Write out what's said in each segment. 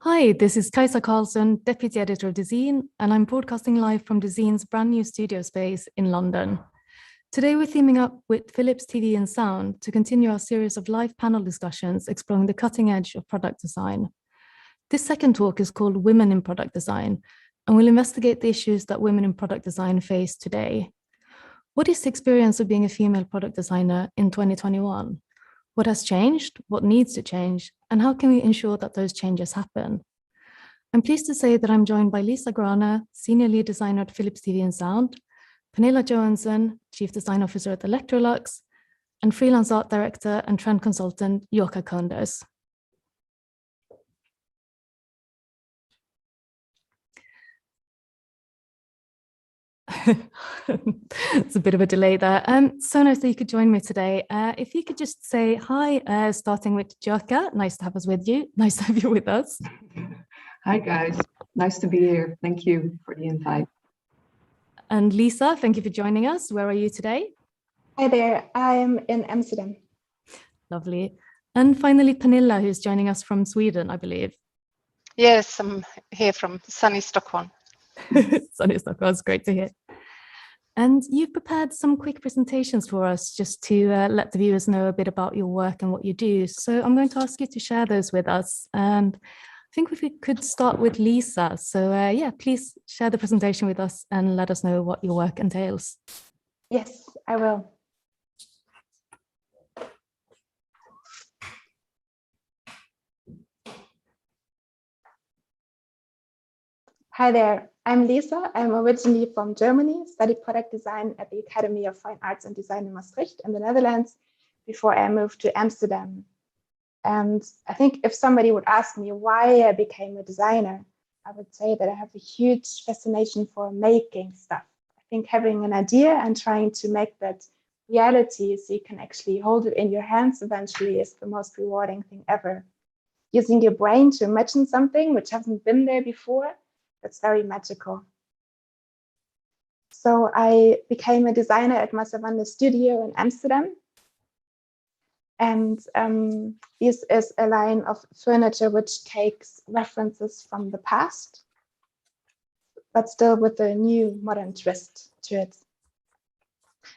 Hi, this is Kajsa Karlsson, Deputy Editor of Dezeen, and I'm broadcasting live from Dezeen's brand new studio space in London. Today, we're teaming up with Philips TV and Sound to continue our series of live panel discussions exploring the cutting edge of product design. This second talk is called Women in Product Design, and we'll investigate the issues that women in product design face today. What is the experience of being a female product designer in 2021? What has changed? What needs to change? And how can we ensure that those changes happen? I'm pleased to say that I'm joined by Lisa Grahner, Senior Lead Designer at Philips TV and Sound, Pernilla Johansson, Chief Design Officer at Electrolux, and Freelance Art Director and Trend Consultant, Yorka Koenders. It's a bit of a delay there. So nice that you could join me today. If you could just say hi, starting with Joerka. Nice to have us with you. Nice to have you with us. Hi guys, nice to be here. Thank you for the invite. And Lisa, thank you for joining us. Where are you today? Hi there, I'm in Amsterdam. Lovely. And finally, Panilla, who's joining us from Sweden, I believe. Yes, I'm here from sunny Stockholm. Sunny Stockholm, it's great to hear. And you've prepared some quick presentations for us just to let the viewers know a bit about your work and what you do. So I'm going to ask you to share those with us. And I think if we could start with Lisa. So yeah, please share the presentation with us and let us know what your work entails. Yes, I will. Hi there, I'm Lisa. I'm originally from Germany, studied product design at the Academy of Fine Arts and Design in Maastricht in the Netherlands before I moved to Amsterdam. And I think if somebody would ask me why I became a designer, I would say that I have a huge fascination for making stuff. I think having an idea and trying to make that reality so you can actually hold it in your hands eventually is the most rewarding thing ever. Using your brain to imagine something which hasn't been there before, that's very magical. So I became a designer at Massavandes Studio in Amsterdam. And this is a line of furniture which takes references from the past, but still with a new modern twist to it.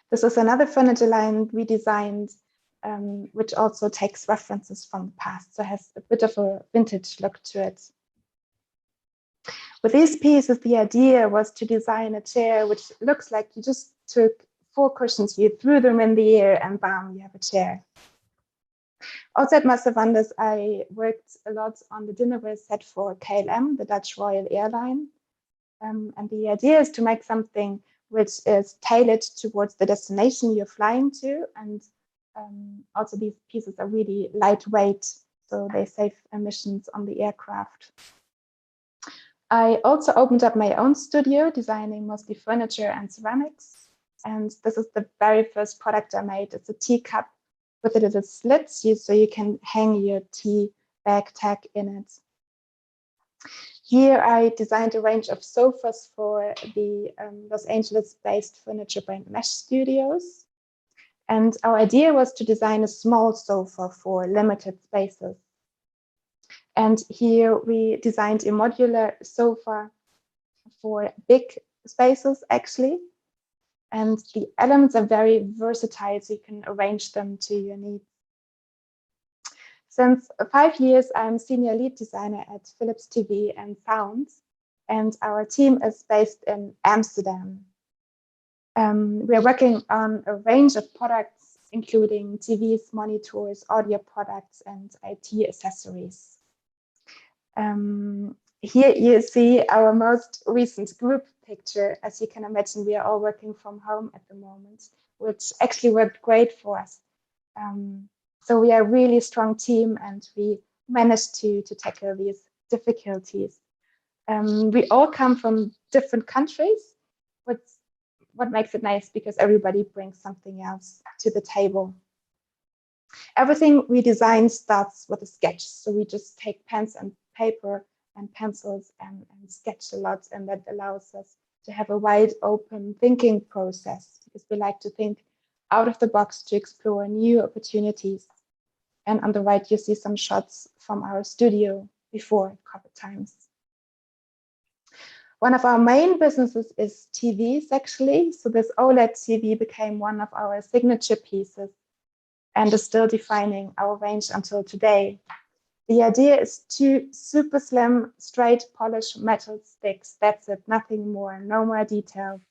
This is another furniture line we designed, which also takes references from the past, so has a bit of a vintage look to it. With these pieces, the idea was to design a chair which looks like you just took 4 cushions, you threw them in the air, and bam, you have a chair. Also at Massavandes, I worked a lot on the dinnerware set for KLM, the Dutch Royal Airline. And the idea is to make something which is tailored towards the destination you're flying to. And also these pieces are really lightweight, so they save emissions on the aircraft. I also opened up my own studio, designing mostly furniture and ceramics. And this is the very first product I made. It's a teacup with a little slit, so you can hang your tea bag tag in it. Here I designed a range of sofas for the Los Angeles-based furniture brand Mesh Studios. And our idea was to design a small sofa for limited spaces. And here we designed a modular sofa for big spaces, actually. And the elements are very versatile, so you can arrange them to your needs. Since 5 years, I'm senior lead designer at Philips TV and Sound, and our team is based in Amsterdam. We are working on a range of products, including TVs, monitors, audio products, and IT accessories. Here you see our most recent group picture. As you can imagine, we are all working from home at the moment, which actually worked great for us. So we are a really strong team, and we managed to tackle these difficulties. We all come from different countries, what makes it nice because everybody brings something else to the table. Everything we design starts with a sketch. So we just take pens and paper and pencils and sketch a lot, and that allows us to have a wide open thinking process because we like to think out of the box to explore new opportunities. And on the right, you see some shots from our studio before COVID times. One of our main businesses is TVs, actually. So this OLED TV became one of our signature pieces and is still defining our range until today. The idea is 2 super slim, straight polished metal sticks. That's it, nothing more, no more details.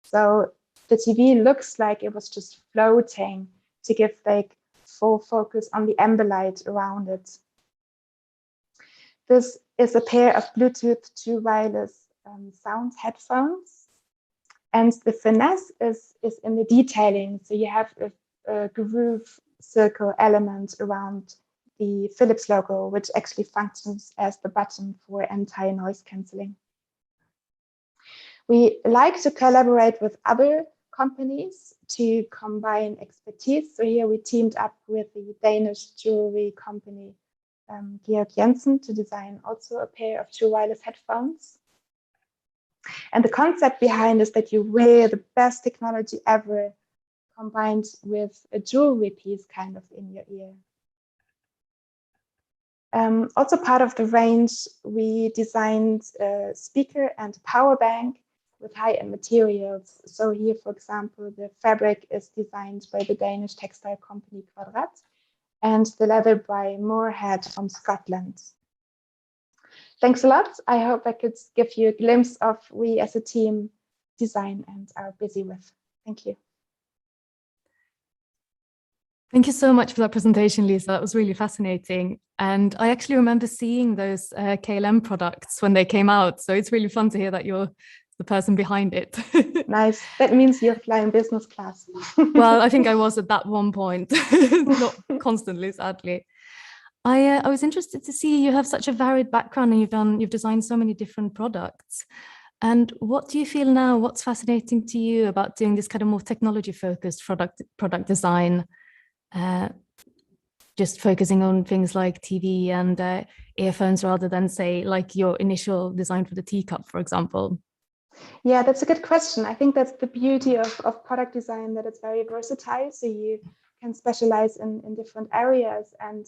So the TV looks like it was just floating to give like full focus on the amber light around it. This is a pair of Bluetooth to wireless sound headphones. And the finesse is in the detailing. So you have a groove circle element around the Philips logo, which actually functions as the button for anti-noise cancelling. We like to collaborate with other companies to combine expertise. So here we teamed up with the Danish jewelry company Yorka Johansson to design also a pair of 2 wireless headphones. And the concept behind is that you wear the best technology ever combined with a jewelry piece kind of in your ear. Also part of the range, we designed a speaker and a power bank with high-end materials. So here, for example, the fabric is designed by the Danish textile company Kvadrat and the leather by Moorhead from Scotland. Thanks a lot. I hope I could give you a glimpse of we as a team design and are busy with. Thank you. Thank you so much for that presentation, Lisa. That was really fascinating. And I actually remember seeing those KLM products when they came out. So it's really fun to hear that you're the person behind it. Nice. That means you're flying business class. Well, I think I was at that one point, not constantly, sadly. I was interested to see you have such a varied background and you've designed so many different products. And what do you feel now? What's fascinating to you about doing this kind of more technology-focused product design? Just focusing on things like TV and earphones rather than, say, like your initial design for the teacup, for example? Yeah, that's a good question. I think that's the beauty of product design, that it's very versatile. So you can specialize in different areas. And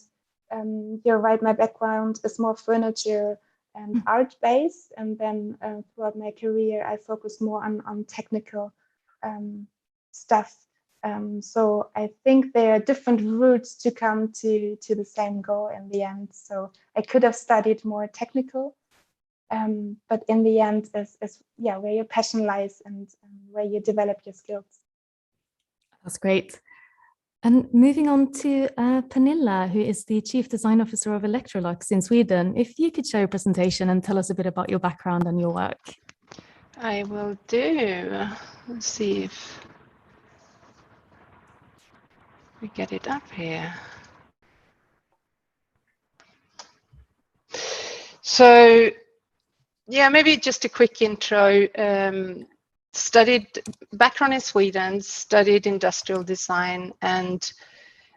you're right, my background is more furniture and art-based. And then throughout my career, I focus more on technical stuff. So I think there are different routes to come to the same goal in the end. So I could have studied more technical, but in the end is where your passion lies and where you develop your skills. That's great. And moving on to Pernilla, who is the Chief Design Officer of Electrolux in Sweden. If you could share your presentation and tell us a bit about your background and your work. I will do. Let's see if we get it up here. So, yeah, maybe just a quick intro. Studied background in Sweden, studied industrial design, and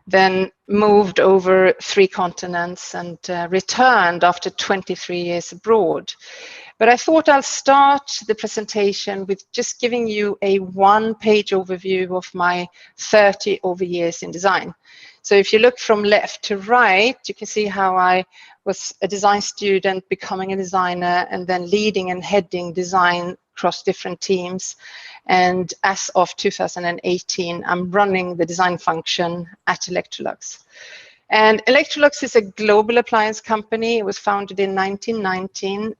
then moved over 3 continents and returned after 23 years abroad. But I thought I'll start the presentation with just giving you a 1-page overview of my 30 over years in design. So if you look from left to right, you can see how I was a design student, becoming a designer, and then leading and heading design across different teams. And as of 2018, I'm running the design function at Electrolux. And Electrolux is a global appliance company. It was founded in 1919.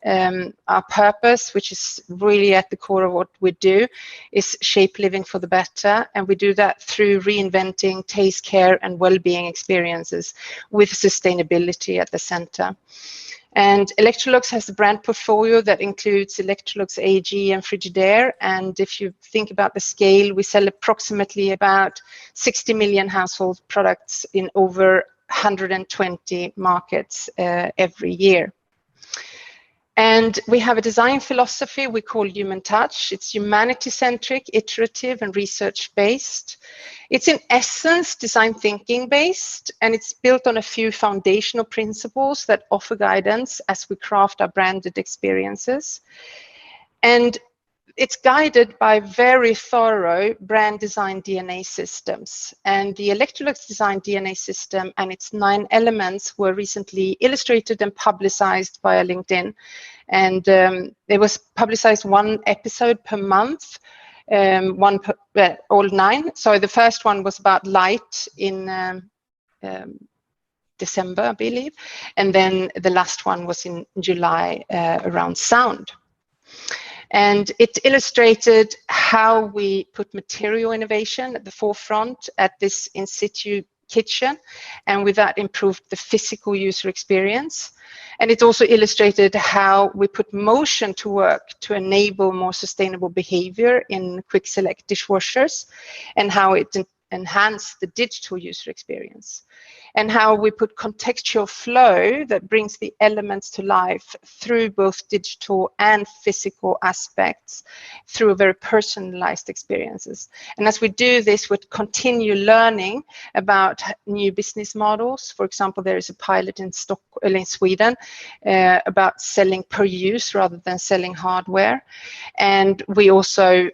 Our purpose, which is really at the core of what we do, is shape living for the better. And we do that through reinventing taste, care, and well-being experiences with sustainability at the center. And Electrolux has a brand portfolio that includes Electrolux AEG and Frigidaire. And if you think about the scale, we sell approximately about 60 million household products in over 120 markets every year. And we have a design philosophy we call Human Touch. It's humanity-centric, iterative, and research-based. It's in essence design thinking based, and it's built on a few foundational principles that offer guidance as we craft our branded experiences. And it's guided by very thorough brand design DNA systems. And the Electrolux design DNA system and its 9 elements were recently illustrated and publicized via LinkedIn. And it was publicized 1 episode per month, all 9. So the first one was about light in December, I believe. And then the last one was in July around sound. And it illustrated how we put material innovation at the forefront at this in situ kitchen, and with that improved the physical user experience. And it also illustrated how we put motion to work to enable more sustainable behavior in quick select dishwashers, and how it enhanced the digital user experience, and how we put contextual flow that brings the elements to life through both digital and physical aspects through very personalized experiences. And as we do this, we continue learning about new business models. For example, there is a pilot in Sweden about selling per use rather than selling hardware. And we also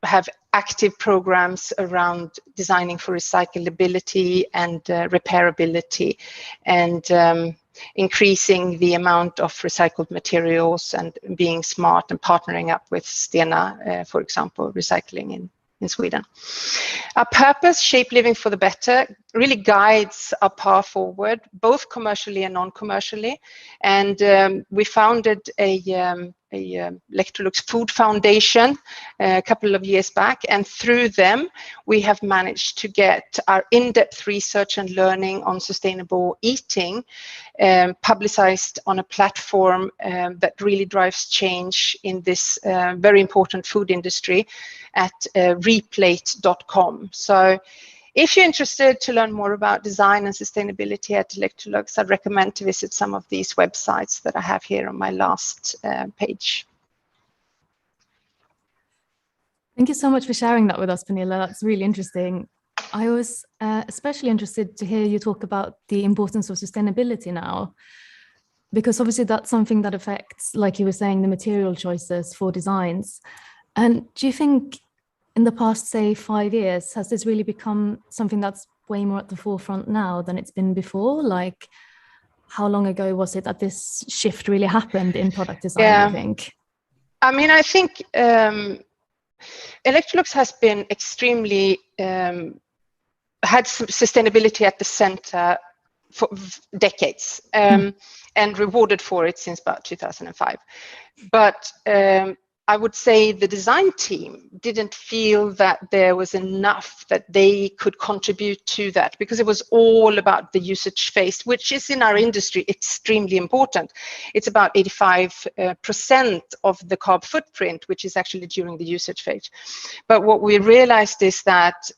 have active programs around designing for recyclability and repairability, and increasing the amount of recycled materials and being smart and partnering up with Stena, for example, recycling in Sweden. Our purpose, Shape Living for the Better, really guides our path forward, both commercially and non-commercially. And we founded a Electrolux Food Foundation a couple of years back, and through them we have managed to get our in-depth research and learning on sustainable eating publicized on a platform that really drives change in this very important food industry at replate.com. So if you're interested to learn more about design and sustainability at Electrolux, I'd recommend to visit some of these websites that I have here on my last page. Thank you so much for sharing that with us, Pernilla. That's really interesting. I was especially interested to hear you talk about the importance of sustainability now, because obviously that's something that affects, like you were saying, the material choices for designs. And do you think in the past, say, 5 years, has this really become something that's way more at the forefront now than it's been before? Like, how long ago was it that this shift really happened in product design, you think? I mean, I think Electrolux has been extremely, had sustainability at the center for decades, and rewarded for it since about 2005. But I would say the design team didn't feel that there was enough that they could contribute to that, because it was all about the usage phase, which is in our industry extremely important. It's about 85% of the carbon footprint, which is actually during the usage phase. But what we realized is that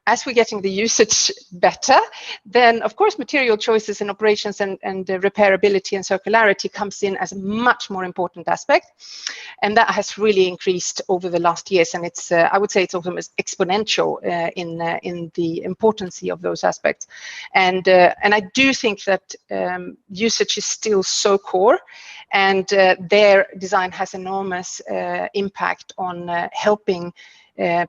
as we're getting the usage better, then of course material choices and operations and repairability and circularity comes in as a much more important aspect. And that has really increased over the last years, and it's I would say it's almost exponential in the importance of those aspects. And I do think that usage is still so core, and their design has enormous impact on helping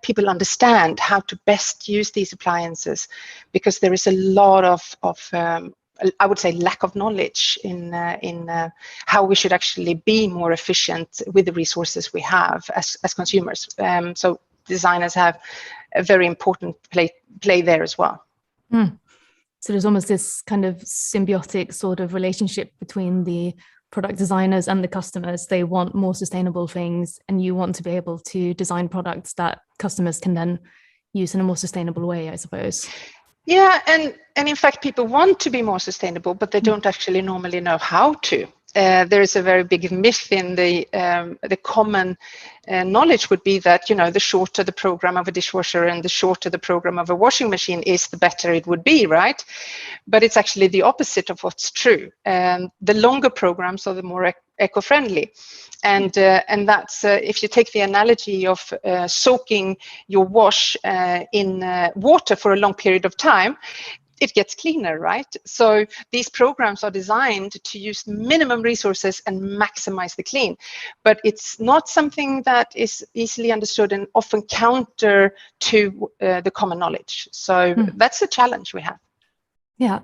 people understand how to best use these appliances, because there is a lot of I would say lack of knowledge in how we should actually be more efficient with the resources we have as consumers. So designers have a very important play there as well. So there's almost this kind of symbiotic sort of relationship between the product designers and the customers. They want more sustainable things, and you want to be able to design products that customers can then use in a more sustainable way, I suppose. Yeah, and in fact, people want to be more sustainable, but they don't actually normally know how to. There is a very big myth in the common knowledge would be that, you know, the shorter the program of a dishwasher and the shorter the program of a washing machine is, the better it would be, right? But it's actually the opposite of what's true. The longer programs are the more eco-friendly. And that's, if you take the analogy of soaking your wash in water for a long period of time, it gets cleaner, right? So these programs are designed to use minimum resources and maximize the clean, but it's not something that is easily understood and often counter to the common knowledge. So that's a challenge we have. Yeah,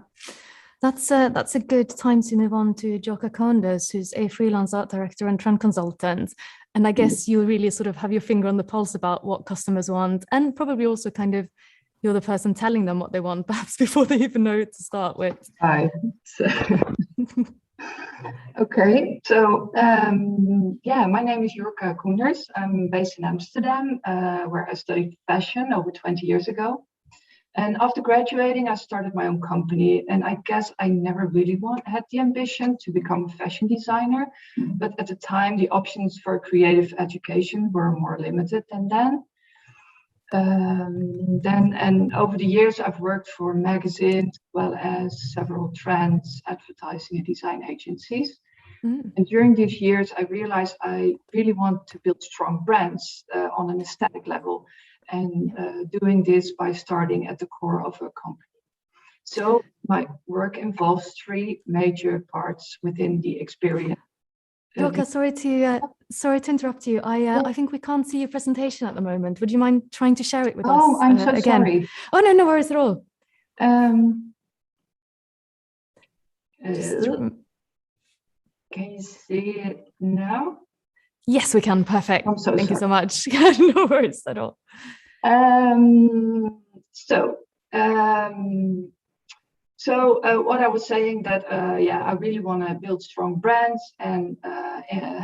that's a good time to move on to Joerka Koenders, who's a freelance art director and trend consultant. And I guess you really sort of have your finger on the pulse about what customers want, and probably also kind of you're the person telling them what they want, perhaps before they even know it to start with. Hi. Okay, so yeah, my name is Yorka Koenders. I'm based in Amsterdam, where I studied fashion over 20 years ago. And after graduating, I started my own company. And I guess I never really had the ambition to become a fashion designer. But at the time, the options for creative education were more limited than then. And over the years, I've worked for magazines, as well as several trends, advertising and design agencies. And during these years, I realized I really want to build strong brands on an aesthetic level, and doing this by starting at the core of a company. So my work involves three major parts within the experience. Yorka, sorry to interrupt you. I think we can't see your presentation at the moment. Would you mind trying to share it with us? Oh, I'm so again? Sorry. Oh, no worries at all. Can you see it now? Yes, we can. Perfect. Thank you so much. No worries at all. What I was saying that, I really want to build strong brands. And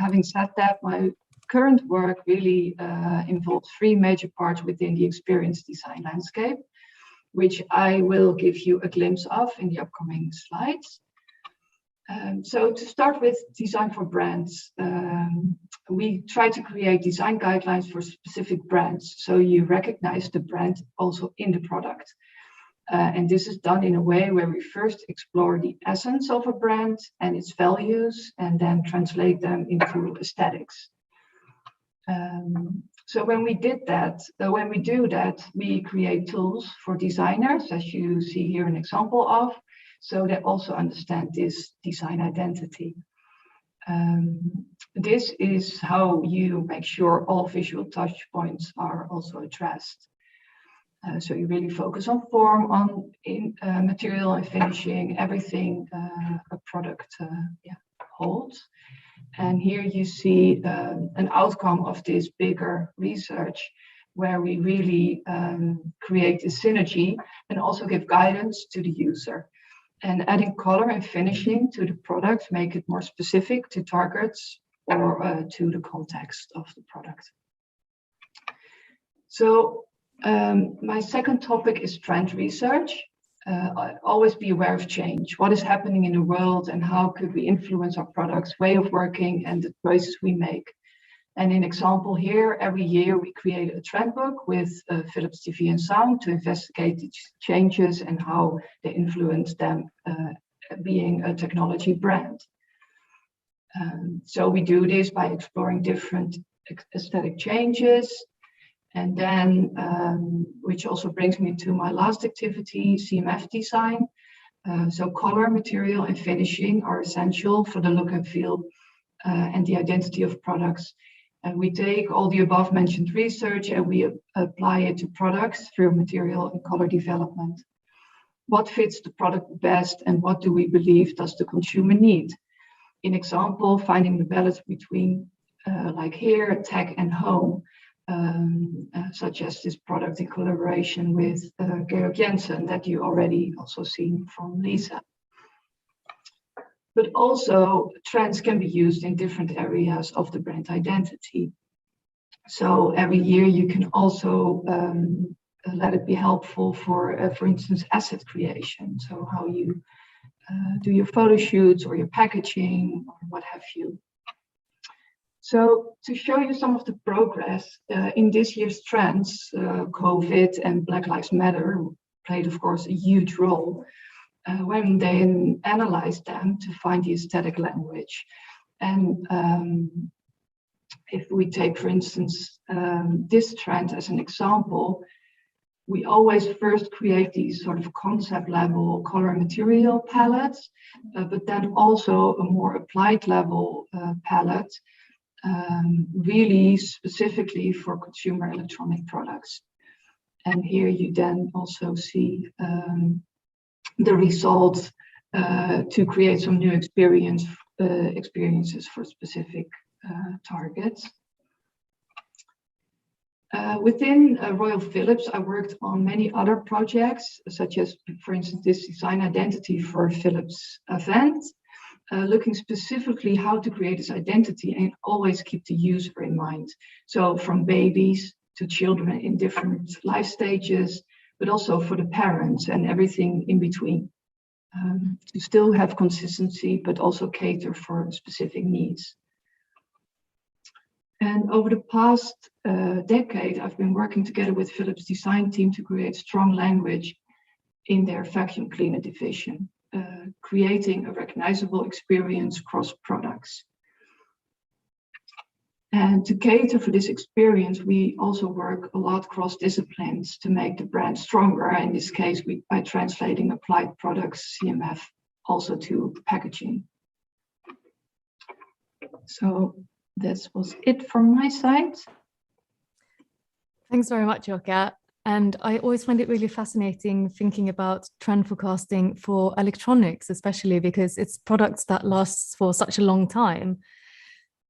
having said that, my current work really involves three major parts within the experience design landscape, which I will give you a glimpse of in the upcoming slides. So to start with design for brands, we try to create design guidelines for specific brands. So you recognize the brand also in the product. And this is done in a way where we first explore the essence of a brand and its values, and then translate them into aesthetics. So when we do that, we create tools for designers, as you see here an example of, so they also understand this design identity. This is how you make sure all visual touch points are also addressed. So you really focus on form, on material and finishing, everything a product holds. And here you see an outcome of this bigger research, where we really create a synergy and also give guidance to the user. And adding color and finishing to the product make it more specific to targets or to the context of the product. So my second topic is trend research. Always be aware of change. What is happening in the world, and how could we influence our products, way of working, and the choices we make. And in example here, every year we create a trend book with Philips TV and Sound to investigate the changes and how they influence them being a technology brand. So we do this by exploring different aesthetic changes. And then, which also brings me to my last activity, CMF design. So color, material, and finishing are essential for the look and feel and the identity of products. And we take all the above mentioned research and we apply it to products through material and color development. What fits the product best, and what do we believe does the consumer need? In example, finding the balance between, like here, tech and home. Such as this product in collaboration with Yorka Johansson that you already also seen from Lisa. But also trends can be used in different areas of the brand identity. So every year you can also let it be helpful for instance, asset creation. So how you do your photo shoots or your packaging or what have you. So to show you some of the progress in this year's trends, COVID and Black Lives Matter played, of course, a huge role when they analyzed them to find the aesthetic language. And if we take, for instance, this trend as an example, we always first create these sort of concept level color material palettes, but then also a more applied level palette, really specifically for consumer electronic products. And here you then also see the results to create some new experiences for specific targets. Within Royal Philips, I worked on many other projects, such as, for instance, this design identity for Philips event, looking specifically how to create this identity and always keep the user in mind. So from babies to children in different life stages, but also for the parents and everything in between. To still have consistency, but also cater for specific needs. And over the past decade, I've been working together with Philips design team to create strong language in their vacuum cleaner division, creating a recognizable experience across products. And to cater for this experience, we also work a lot cross disciplines to make the brand stronger. In this case, by translating applied products, CMF, also to packaging. So this was it from my side. Thanks very much, Yorka. And I always find it really fascinating thinking about trend forecasting for electronics, especially because it's products that last for such a long time.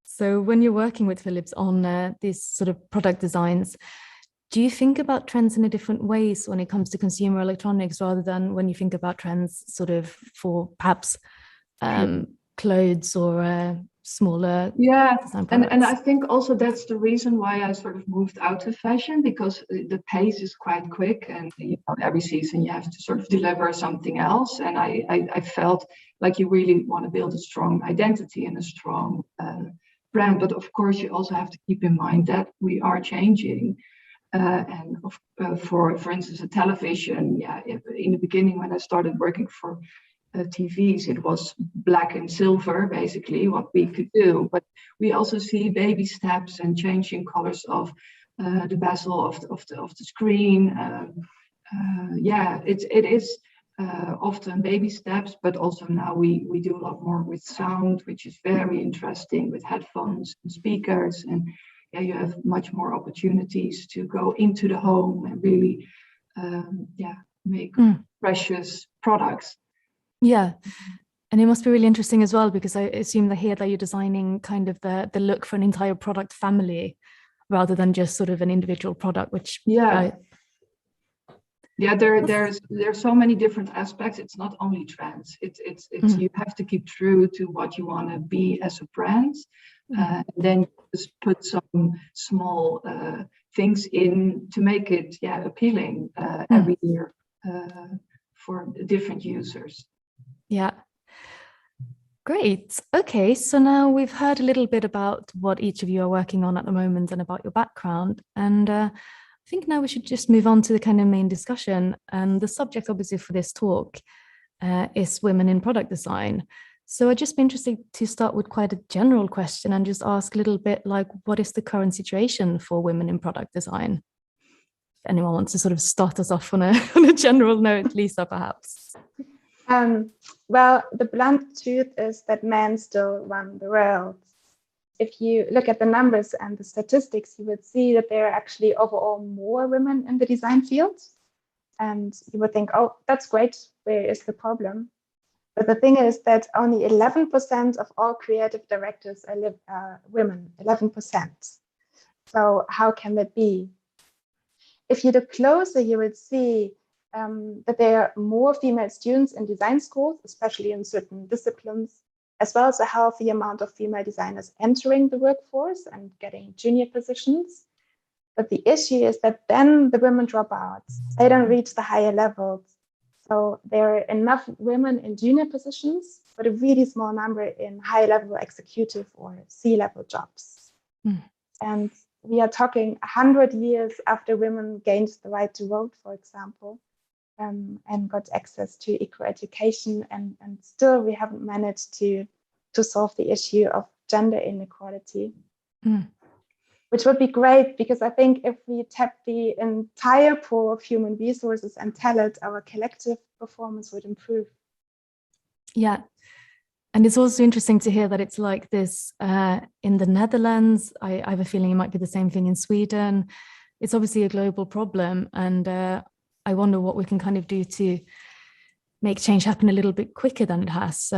So when you're working with Philips on these sort of product designs, do you think about trends in a different ways when it comes to consumer electronics rather than when you think about trends sort of for perhaps clothes or smaller design products? And I think also that's the reason why I sort of moved out of fashion, because the pace is quite quick, and every season you have to sort of deliver something else. And I felt like you really want to build a strong identity and a strong brand, but of course you also have to keep in mind that we are changing. And for instance, a television, in the beginning when I started working for TVs, it was black and silver, basically what we could do. But we also see baby steps and changing colors of the bezel of the screen. It is often baby steps, but also now we do a lot more with sound, which is very interesting, with headphones and speakers, and you have much more opportunities to go into the home and really make precious products. Yeah, and it must be really interesting as well, because I assume that here that you're designing kind of the look for an entire product family rather than just sort of an individual product, which there's so many different aspects. It's not only trends. It's you have to keep true to what you want to be as a brand, and then just put some small things in to make it appealing every year for different users. Yeah. Great. Okay, so now we've heard a little bit about what each of you are working on at the moment and about your background. And I think now we should just move on to the kind of main discussion. And the subject, obviously, for this talk is women in product design. So I'd just be interested to start with quite a general question and just ask a little bit like, what is the current situation for women in product design? If anyone wants to sort of start us off on a general note, Lisa, perhaps. Well, the blunt truth is that men still run the world. If you look at the numbers and the statistics, you would see that there are actually overall more women in the design field. And you would think, oh, that's great. Where is the problem? But the thing is that only 11% of all creative directors are women, 11%. So how can that be? If you look closer, you would see that there are more female students in design schools, especially in certain disciplines, as well as a healthy amount of female designers entering the workforce and getting junior positions. But the issue is that then the women drop out. They don't reach the higher levels. So there are enough women in junior positions, but a really small number in high-level executive or C-level jobs. And we are talking 100 years after women gained the right to vote, for example, and got access to equal education, and still we haven't managed to solve the issue of gender inequality. which would be great, because I think if we tap the entire pool of human resources and talent, our collective performance would improve. Yeah. And it's also interesting to hear that it's like this in the Netherlands. I have a feeling it might be the same thing in Sweden. It's obviously a global problem. And I wonder what we can kind of do to make change happen a little bit quicker than it has.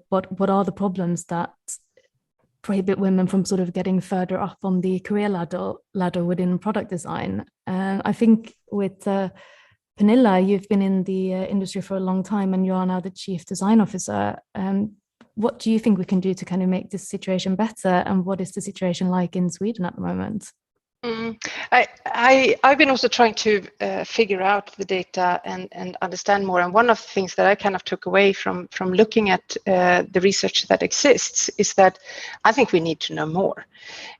What are the problems that prohibit women from sort of getting further up on the career ladder within product design? I think with Pernilla, you've been in the industry for a long time and you are now the Chief Design Officer. What do you think we can do to kind of make this situation better? And what is the situation like in Sweden at the moment? I've been also trying to figure out the data and understand more. And one of the things that I kind of took away from looking at the research that exists is that I think we need to know more,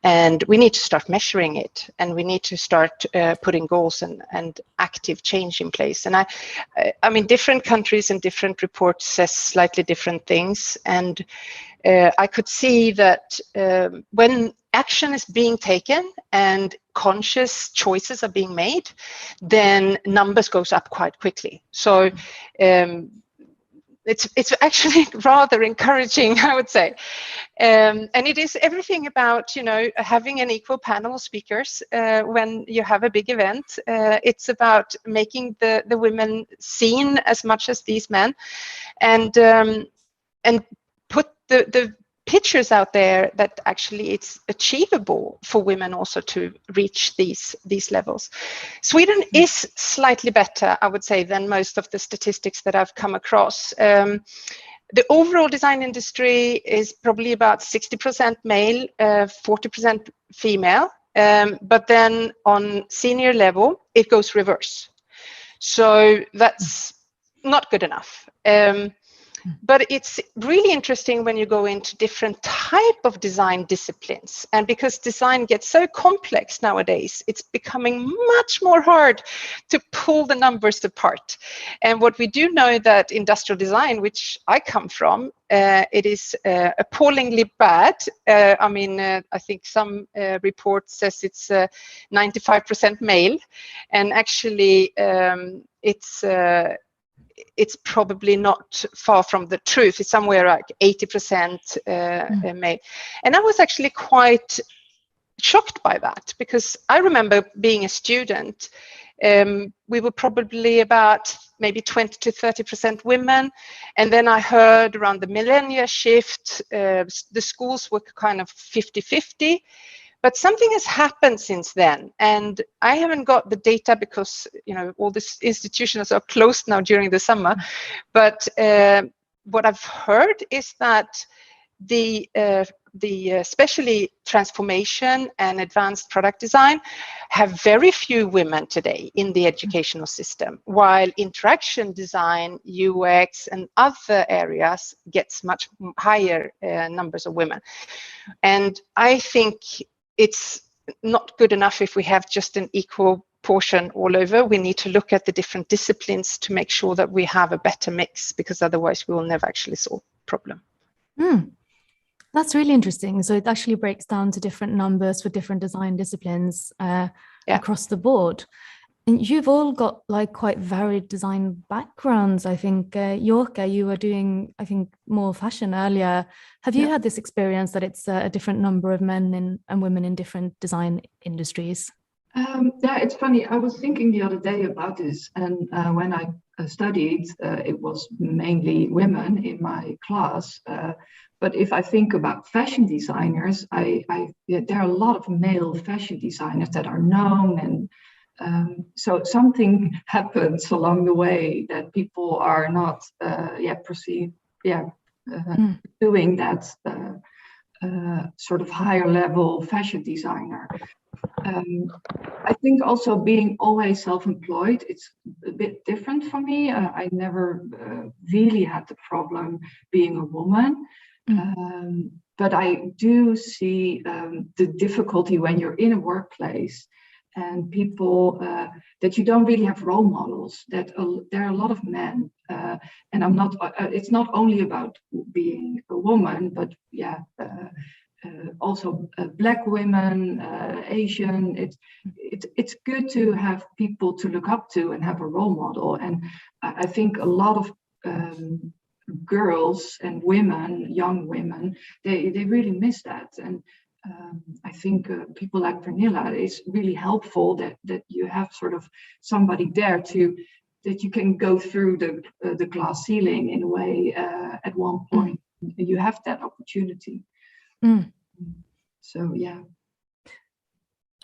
and we need to start measuring it, and we need to start putting goals and active change in place. And I mean, different countries and different reports says slightly different things, and I could see that when action is being taken and conscious choices are being made, then numbers goes up quite quickly. So it's actually rather encouraging, I would say. And it is everything about, you know, having an equal panel of speakers when you have a big event. It's about making the women seen as much as these men, and put the pictures out there that actually it's achievable for women also to reach these levels. Sweden is slightly better, I would say, than most of the statistics that I've come across. The overall design industry is probably about 60% male, 40% female, but then on senior level, it goes reverse. So that's not good enough. But it's really interesting when you go into different type of design disciplines. And because design gets so complex nowadays, it's becoming much more hard to pull the numbers apart. And what we do know that industrial design, which I come from, it is appallingly bad. I mean, I think some report says it's 95% male. And actually, it's probably not far from the truth. It's somewhere like 80% male. And I was actually quite shocked by that, because I remember being a student, we were probably about maybe 20 to 30% women. And then I heard around the millennia shift, the schools were kind of 50-50. But something has happened since then, and I haven't got the data because, you know, all these institutions are closed now during the summer. But what I've heard is that the especially transformation and advanced product design have very few women today in the educational system, while interaction design, UX, and other areas gets much higher numbers of women. And I think it's not good enough if we have just an equal portion all over. We need to look at the different disciplines to make sure that we have a better mix, because otherwise we will never actually solve the problem. That's really interesting. So it actually breaks down to different numbers for different design disciplines across the board. And you've all got like quite varied design backgrounds. I think, Yorka, you were doing, I think, more fashion earlier. Have you had this experience that it's a different number of men and women in different design industries? Yeah, it's funny. I was thinking the other day about this, and when I studied, it was mainly women in my class. But if I think about fashion designers, there are a lot of male fashion designers that are known, and so something happens along the way that people are not doing that sort of higher level fashion designer. I think also being always self-employed, it's a bit different for me. I never really had the problem being a woman. But I do see the difficulty when you're in a workplace and people that you don't really have role models, that there are a lot of men, and I'm not, it's not only about being a woman, but also Black women, Asian. It's good to have people to look up to and have a role model. And I think a lot of girls and women, young women, they really miss that. And I think people like Pernilla, is really helpful that you have sort of somebody there that you can go through the glass ceiling in a way at one point. You have that opportunity. So yeah.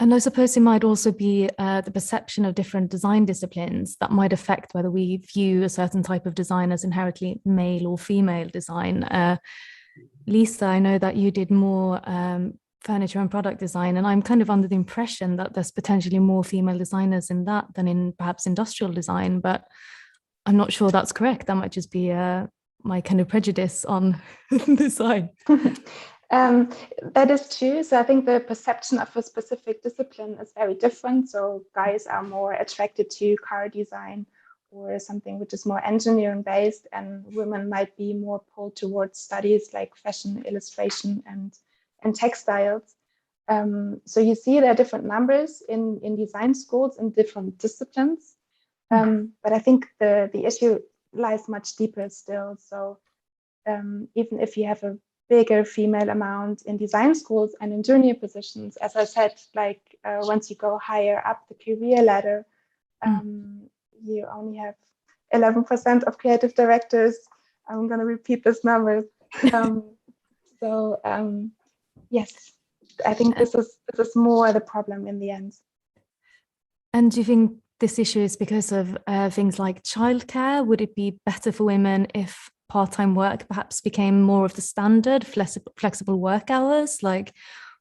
And I suppose it might also be the perception of different design disciplines that might affect whether we view a certain type of design as inherently male or female design. Lisa, I know that you did more furniture and product design, and I'm kind of under the impression that there's potentially more female designers in that than in perhaps industrial design, but I'm not sure that's correct. That might just be my kind of prejudice on design. That is true. So I think the perception of a specific discipline is very different. So guys are more attracted to car design or something which is more engineering based, and women might be more pulled towards studies like fashion, illustration, and textiles. So you see there are different numbers in design schools in different disciplines. But I think the issue lies much deeper still. So even if you have a bigger female amount in design schools and in junior positions, as I said, like once you go higher up the career ladder, you only have 11% of creative directors. I'm going to repeat this number. Yes, I think this is more the problem in the end. And do you think this issue is because of things like childcare? Would it be better for women if part-time work perhaps became more of the standard, flexible work hours? Like,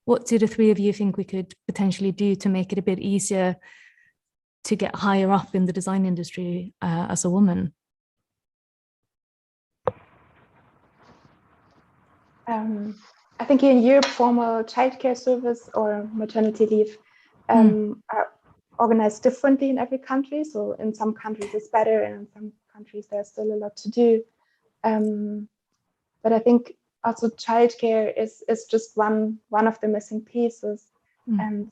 what do the three of you think we could potentially do to make it a bit easier to get higher up in the design industry as a woman? I think in Europe, formal childcare service or maternity leave are organized differently in every country. So in some countries it's better, and in some countries there's still a lot to do. But I think also childcare is just one of the missing pieces. And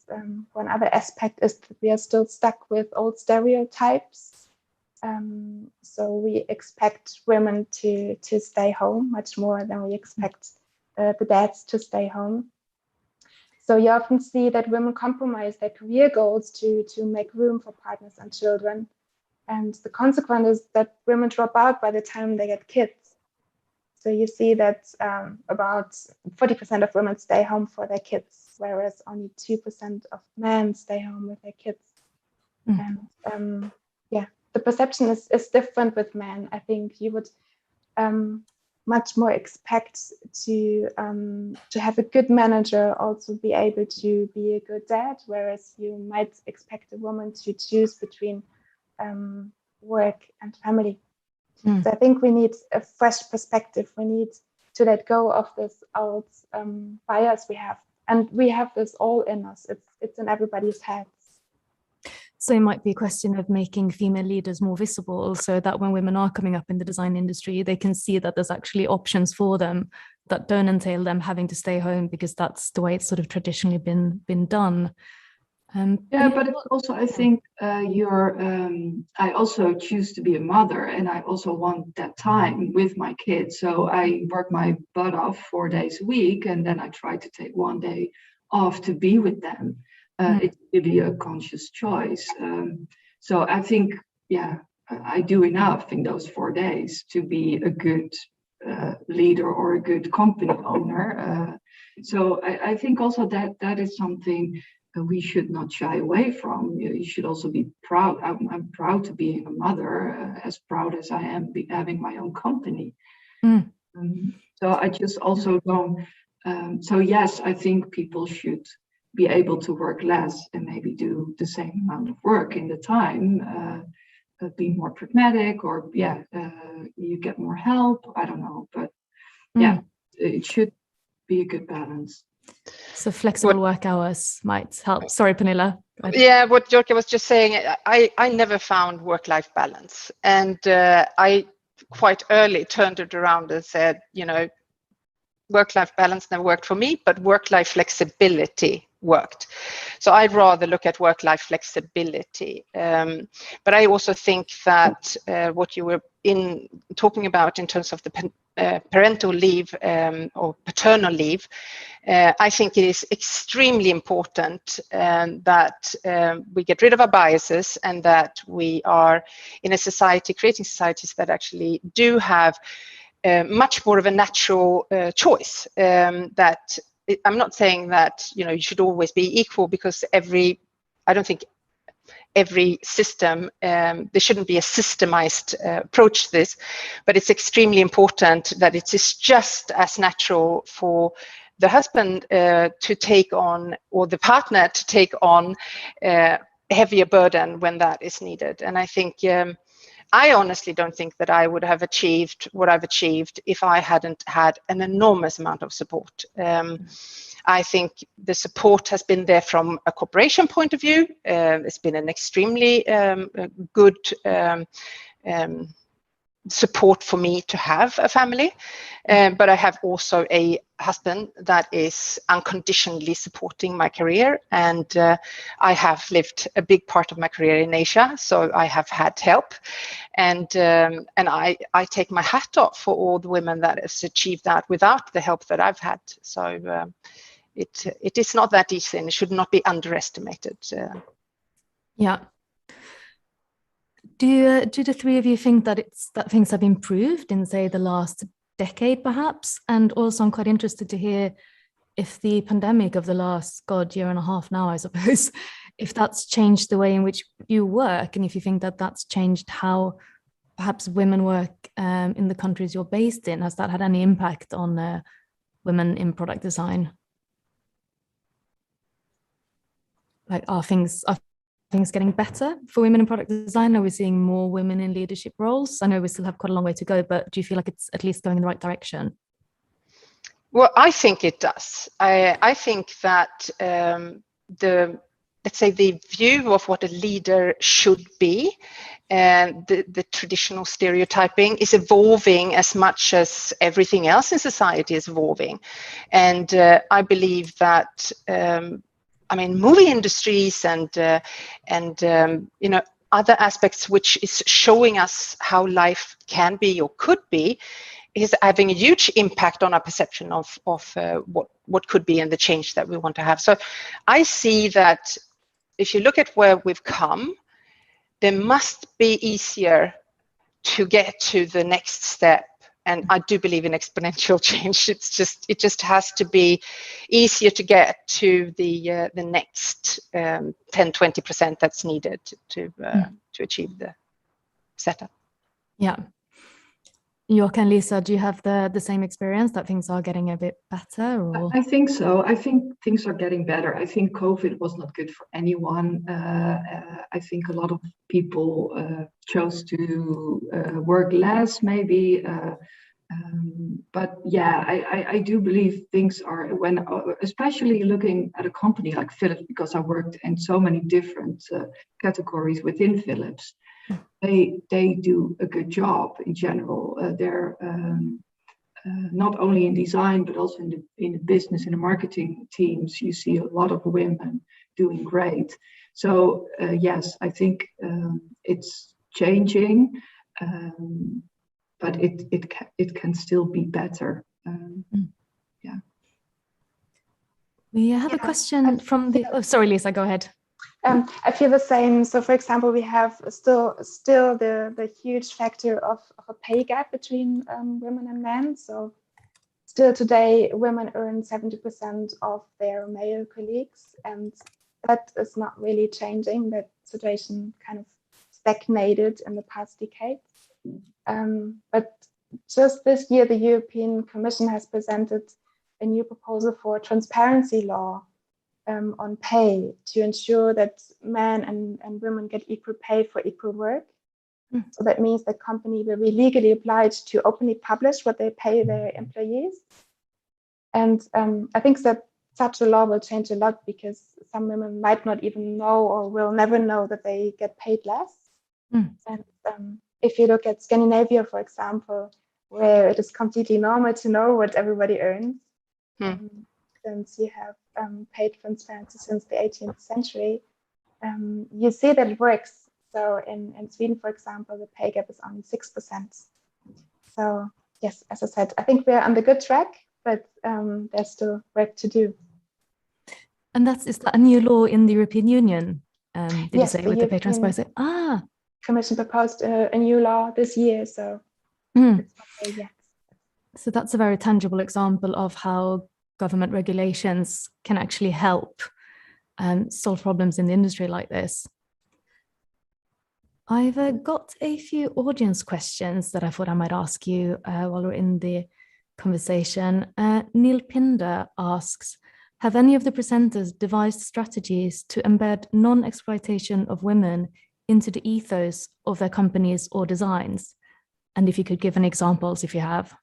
one other aspect is that we are still stuck with old stereotypes. So we expect women to stay home much more than we expect the dads to stay home. So you often see that women compromise their career goals to make room for partners and children. And the consequence is that women drop out by the time they get kids. So you see that about 40% of women stay home for their kids, whereas only 2% of men stay home with their kids. And the perception is different with men. I think you would much more expect to have a good manager, also be able to be a good dad, whereas you might expect a woman to choose between work and family. So I think we need a fresh perspective. We need to let go of this old bias we have, and we have this all in us. It's in everybody's heads. So it might be a question of making female leaders more visible, so that when women are coming up in the design industry, they can see that there's actually options for them that don't entail them having to stay home, because that's the way it's sort of traditionally been done. But it's also, I think, I also choose to be a mother, and I also want that time with my kids. So I work my butt off 4 days a week, and then I try to take 1 day off to be with them. It's really a conscious choice. So I think, I do enough in those 4 days to be a good leader or a good company owner. So I think also that is something we should not shy away from. You should also be proud. I'm proud to be a mother, as proud as I am having my own company. So I just also don't. So yes, I think people should be able to work less and maybe do the same amount of work in the time. Be more pragmatic, or you get more help. I don't know, but it should be a good balance. So flexible work hours might help. Sorry, Pernilla. Yeah, what Yorka was just saying, I never found work-life balance. And I quite early turned it around and said, work-life balance never worked for me, but work-life flexibility worked. So I'd rather look at work-life flexibility. But I also think that what you were talking about in terms of the parental leave or paternal leave, I think it is extremely important that we get rid of our biases, and that we are in a society, creating societies that actually do have much more of a natural choice. That I'm not saying that you should always be equal, because I don't think every system, there shouldn't be a systemized approach to this, but it's extremely important that it is just as natural for the husband to take on, or the partner to take on, heavier burden when that is needed. And I think I honestly don't think that I would have achieved what I've achieved if I hadn't had an enormous amount of support. I think the support has been there from a corporation point of view. It's been an extremely good support for me to have a family, but I have also a husband that is unconditionally supporting my career, and I have lived a big part of my career in Asia, so I have had help, and I take my hat off for all the women that have achieved that without the help that I've had. So it is not that easy, and it should not be underestimated. Yeah. Do the three of you think that things have improved in, say, the last decade, perhaps? And also, I'm quite interested to hear if the pandemic of the last, year and a half now, I suppose, if that's changed the way in which you work, and if you think that that's changed how perhaps women work in the countries you're based in. Has that had any impact on women in product design? Like, are things getting better for women in product design? Are we seeing more women in leadership roles? I know we still have quite a long way to go, but do you feel like it's at least going in the right direction? Well, I think it does. I think that let's say the view of what a leader should be, and the traditional stereotyping is evolving as much as everything else in society is evolving. And I believe that movie industries and other aspects which is showing us how life can be or could be, is having a huge impact on our perception of what could be and the change that we want to have. So I see that if you look at where we've come, there must be easier to get to the next step. And I do believe in exponential change. It just has to be easier to get to the next 10-20% that's needed to achieve the setup. Yeah. Yorka and Lisa, do you have the same experience that things are getting a bit better? Or? I think so. I think things are getting better. I think COVID was not good for anyone. I think a lot of people chose to work less, maybe. But yeah, I do believe things are, especially looking at a company like Philips, because I worked in so many different categories within Philips. They do a good job in general. They're not only in design, but also in the business, in the marketing teams. You see a lot of women doing great. So yes, I think it's changing, but it can still be better. Yeah. We have a question from the. Oh, sorry, Lisa, go ahead. I feel the same. So, for example, we have still the huge factor of a pay gap between women and men. So, still today, women earn 70% of their male colleagues, and that is not really changing. That situation kind of stagnated in the past decade. But just this year, the European Commission has presented a new proposal for a transparency law on pay to ensure that men and women get equal pay for equal work. So that means that company will be legally obliged to openly publish what they pay their employees. And I think that such a law will change a lot, because some women might not even know or will never know that they get paid less. And if you look at Scandinavia, for example, where it is completely normal to know what everybody earns. Since you have paid transparency since the 18th century, you see that it works. So in Sweden, for example, the pay gap is only 6%. So yes, as I said, I think we're on the good track, but there's still work to do. And is that a new law in the European Union? Did you say with the pay transparency? Commission proposed a new law this year, so it's not there yet. So that's a very tangible example of how government regulations can actually help solve problems in the industry like this. I've got a few audience questions that I thought I might ask you while we're in the conversation. Neil Pinder asks, have any of the presenters devised strategies to embed non-exploitation of women into the ethos of their companies or designs? And if you could give any examples, if you have.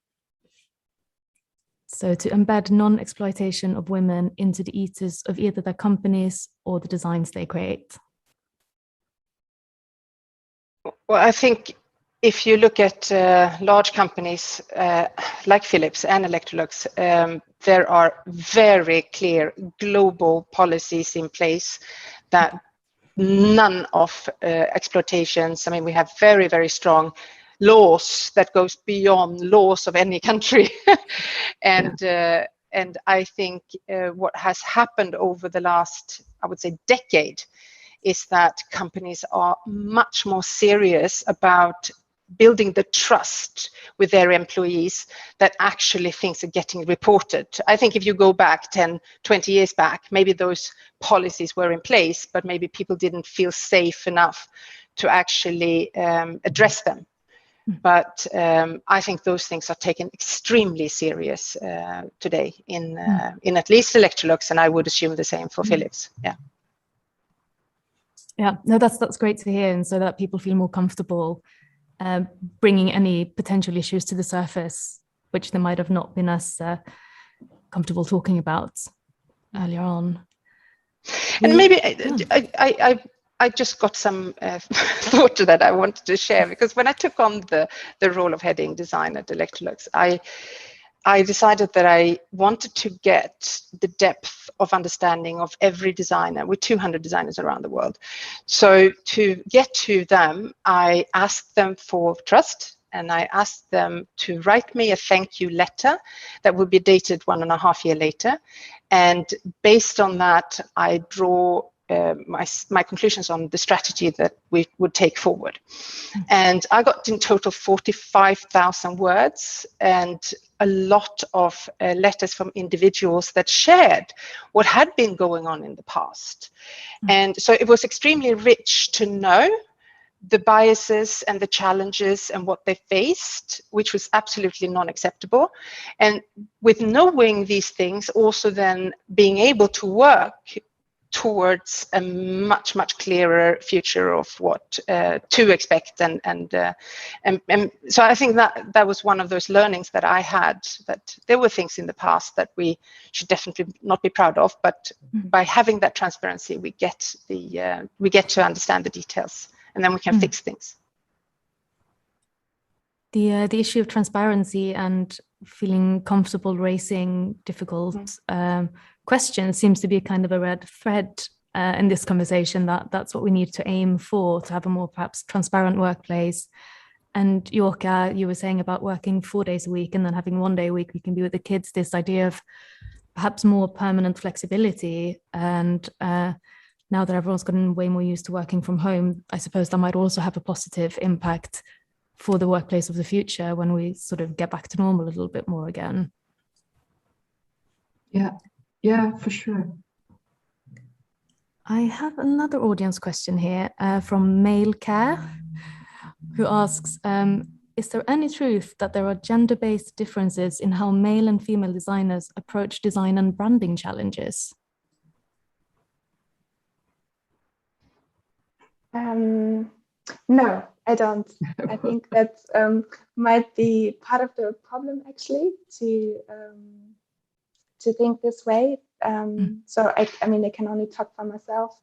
So to embed non-exploitation of women into the ethos of either their companies or the designs they create. Well, I think if you look at large companies like Philips and Electrolux, there are very clear global policies in place that none of exploitations. I mean, we have very, very strong laws that goes beyond laws of any country. And I think what has happened over the last, I would say, decade is that companies are much more serious about building the trust with their employees that actually things are getting reported. I think if you go back 10, 20 years back, maybe those policies were in place, but maybe people didn't feel safe enough to actually address them. But I think those things are taken extremely serious today in at least Electrolux, and I would assume the same for Philips. Yeah, no, that's great to hear, and so that people feel more comfortable bringing any potential issues to the surface, which they might have not been as comfortable talking about earlier on. And maybe I just got some thought to that I wanted to share, because when I took on the role of heading design at Electrolux, I decided that I wanted to get the depth of understanding of every designer, with 200 designers around the world. So to get to them, I asked them for trust, and I asked them to write me a thank you letter that would be dated 1.5 years later. And based on that, I draw my conclusions on the strategy that we would take forward. And I got in total 45,000 words and a lot of letters from individuals that shared what had been going on in the past. And so it was extremely rich to know the biases and the challenges and what they faced, which was absolutely non-acceptable. And with knowing these things, also then being able to work towards a much, much clearer future of what to expect. And so I think that was one of those learnings that I had, that there were things in the past that we should definitely not be proud of, but by having that transparency, we get to understand the details, and then we can fix things. The issue of transparency and feeling comfortable raising difficult questions seems to be kind of a red thread in this conversation, that's what we need to aim for, to have a more perhaps transparent workplace. And Yorka, you were saying about working 4 days a week and then having 1 day a week we can be with the kids, this idea of perhaps more permanent flexibility. And now that everyone's gotten way more used to working from home, I suppose that might also have a positive impact for the workplace of the future when we sort of get back to normal a little bit more again. Yeah, for sure. I have another audience question here from Male Care, who asks, is there any truth that there are gender-based differences in how male and female designers approach design and branding challenges? No, I don't. I think that might be part of the problem, actually, to think this way. So I mean, I can only talk for myself.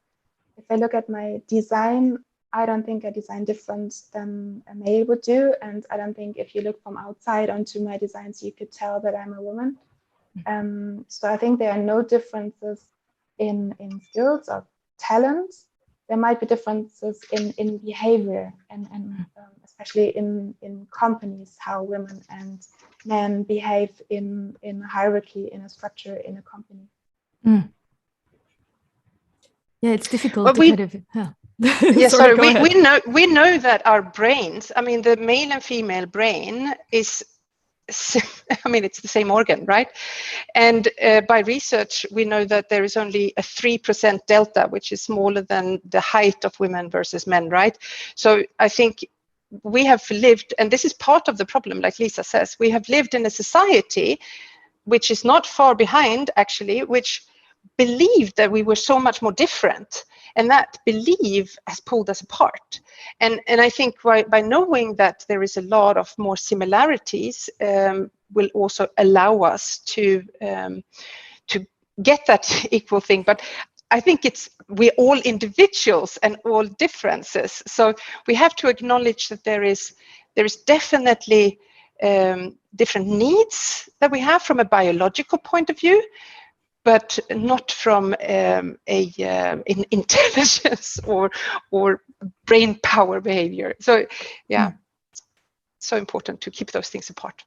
If I look at my design I don't think I design different than a male would do. And I don't think if you look from outside onto my designs, you could tell that I'm a woman. So I think there are no differences in skills or talents. There might be differences in behavior and especially in companies, how women and men behave in a hierarchy, in a structure, in a company. Yeah, it's difficult But to kind of. Yeah, sorry, we know that our brains, I mean, the male and female brain is, I mean, it's the same organ, right? And by research, we know that there is only a 3% delta, which is smaller than the height of women versus men, right? So I think we have lived, and this is part of the problem, like Lisa says, we have lived in a society which is not far behind, actually, which believed that we were so much more different. And that belief has pulled us apart. And I think by knowing that there is a lot of more similarities will also allow us to get that equal thing. But I think we're all individuals and all differences. So we have to acknowledge that there is definitely different needs that we have from a biological point of view, but not from in intelligence or brain power behavior. So yeah, so important to keep those things apart.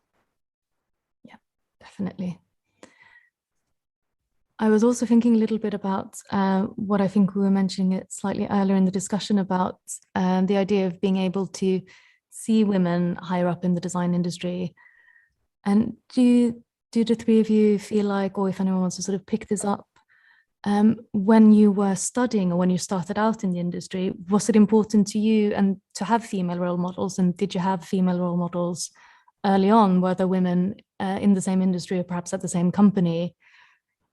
Yeah, definitely. I was also thinking a little bit about what I think we were mentioning it slightly earlier in the discussion about the idea of being able to see women higher up in the design industry. And do the three of you feel like, or if anyone wants to sort of pick this up, when you were studying or when you started out in the industry, was it important to you and to have female role models? And did you have female role models early on? Were there women in the same industry or perhaps at the same company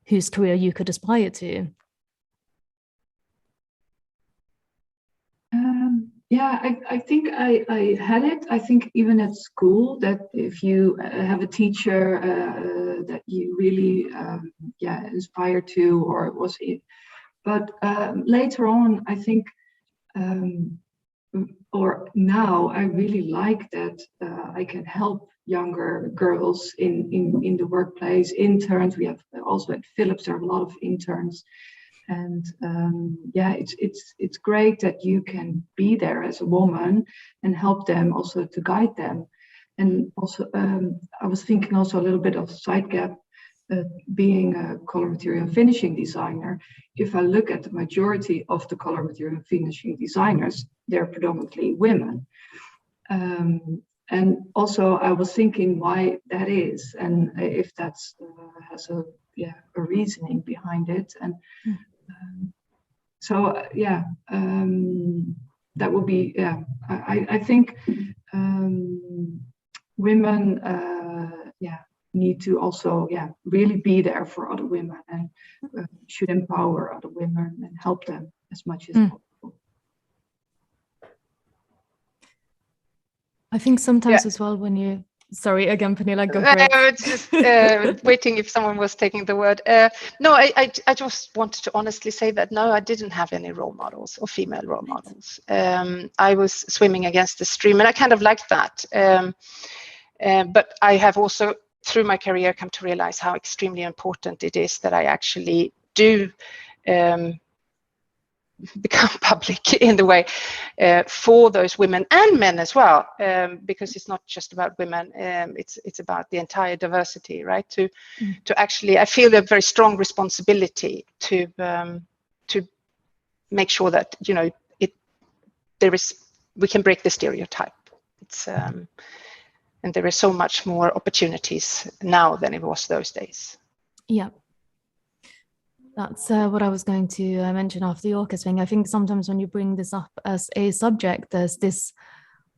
whose career you could aspire to? Yeah, I think I had it. I think even at school, that if you have a teacher that you really inspired to, or was it, but later on, I think, or now, I really like that I can help younger girls in the workplace, interns. We have also at Philips, there are a lot of interns. And it's great that you can be there as a woman and help them, also to guide them. And also, I was thinking also a little bit of side gap, being a color material finishing designer. If I look at the majority of the color material finishing designers, they're predominantly women. And also, I was thinking why that is, and if that's has a reasoning behind it. And that would be, I think women need to also really be there for other women, and should empower other women and help them as much as possible. I think sometimes as well when you sorry again, Pernilla, go for it. I was just waiting if someone was taking the word. No, I just wanted to honestly say that no, I didn't have any role models or female role models. I was swimming against the stream, and I kind of liked that. But I have also, through my career, come to realize how extremely important it is that I actually do become public in the way for those women and men as well, because it's not just about women, it's about the entire diversity, right? To actually, I feel a very strong responsibility to make sure that, you know, we can break the stereotype. It's and there is so much more opportunities now than it was those days. Yeah. That's what I was going to mention after the Yorka thing. I think sometimes when you bring this up as a subject, there's this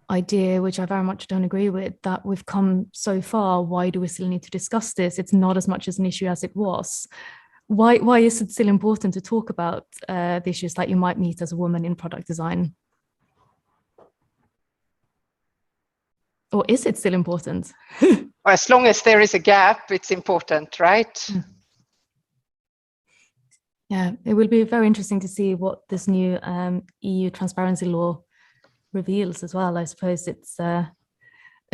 idea, which I very much don't agree with, that we've come so far. Why do we still need to discuss this? It's not as much as an issue as it was. Why is it still important to talk about the issues that you might meet as a woman in product design? Or is it still important? As long as there is a gap, it's important, right? Yeah, it will be very interesting to see what this new EU transparency law reveals as well. I suppose it's a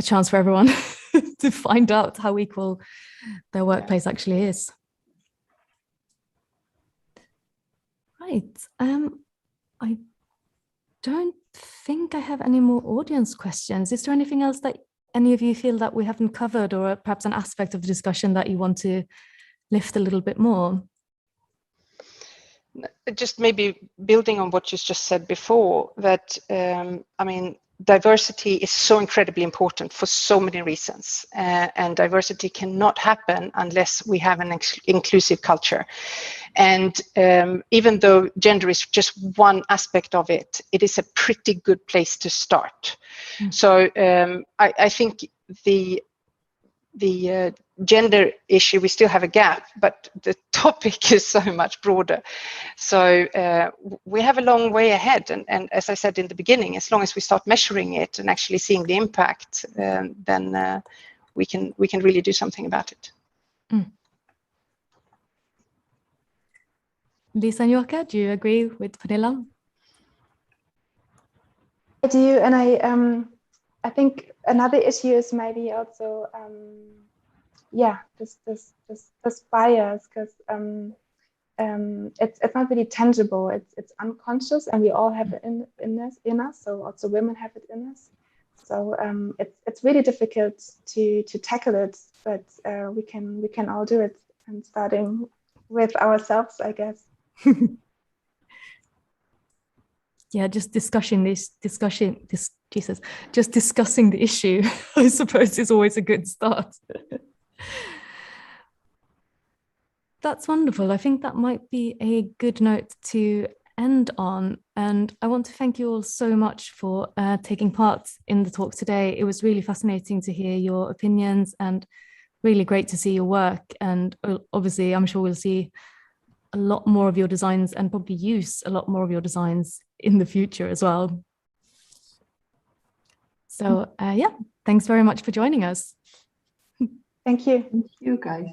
chance for everyone to find out how equal their workplace actually is. Right. I don't think I have any more audience questions. Is there anything else that any of you feel that we haven't covered, or perhaps an aspect of the discussion that you want to lift a little bit more? Just maybe building on what you just said before, that I mean, diversity is so incredibly important for so many reasons, and diversity cannot happen unless we have an inclusive culture. And even though gender is just one aspect of it, it is a pretty good place to start. So I think the gender issue, we still have a gap, but the topic is so much broader. So we have a long way ahead. And as I said in the beginning, as long as we start measuring it and actually seeing the impact, then we can really do something about it. Lisa and Yorka, do you agree with Pernilla? I do, and I think another issue is maybe also this bias, because it's not really tangible. It's unconscious, and we all have it in us. So also women have it in us. So it's really difficult to tackle it, but we can all do it, and starting with ourselves, I guess. Yeah, just discussing the issue, I suppose, is always a good start. That's wonderful. I think that might be a good note to end on. And I want to thank you all so much for taking part in the talk today. It was really fascinating to hear your opinions and really great to see your work. And obviously, I'm sure we'll see a lot more of your designs and probably use a lot more of your designs in the future as well. So yeah, thanks very much for joining us. Thank you. Thank you, guys.